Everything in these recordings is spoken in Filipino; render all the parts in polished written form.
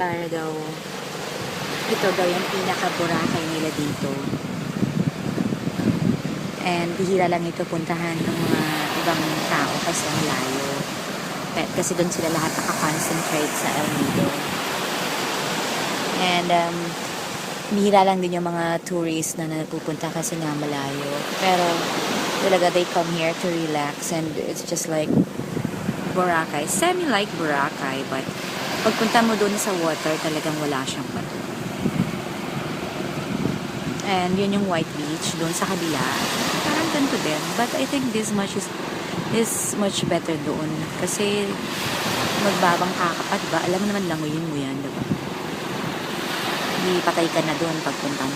para daw ito daw yung pinaka-Boracay nila dito. And bihira lang ito puntahan ng mga ibang tao kasi ang layo. Kasi doon sila lahat nakakoncentrate sa El Nido. And bihira lang din yung mga tourists na napupunta kasi nga malayo. Pero talaga they come here to relax and it's just like Boracay. Semi-like Boracay, but pagpunta mo doon sa water, talagang wala siyang bato. And yun yung White Beach, doon sa kabila. Parang ganito din. But I think this much is much better doon. Kasi magbabang kakapat, diba? Alam mo naman, languyin mo yan, diba? Hindi patay ka na doon pagpunta mo.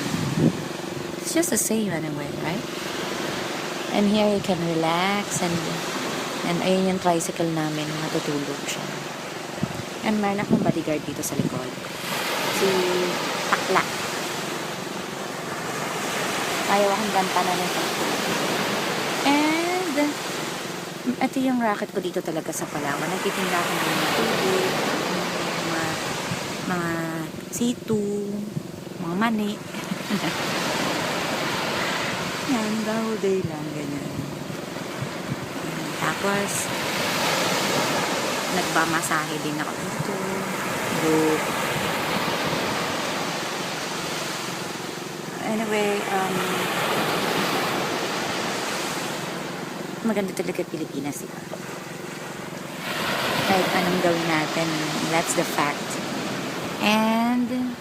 It's just the same anyway, right? And here you can relax and ayun yung tricycle namin, matutulog siya. And mayroon akong bodyguard dito sa likod. Si Takla. Ayaw akong gantanan ng Takla. And ito yung racket ko dito talaga sa Palawan. Nagtitinda ako ng mga tubig, mga situ, mga mani. Yan, the whole day lang, ganyan. Tapos, nagbamasahe din ako dito. Anyway, maganda talaga Pilipinas. Kahit anong gawin natin, that's the fact. And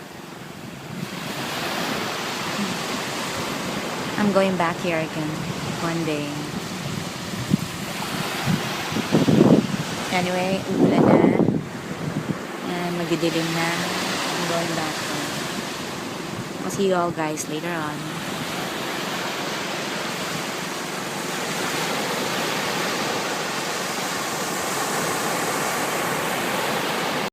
I'm going back here again one day. Anyway, uulan na. And magdidilim na. I'm going back home. I'll see you all guys later on.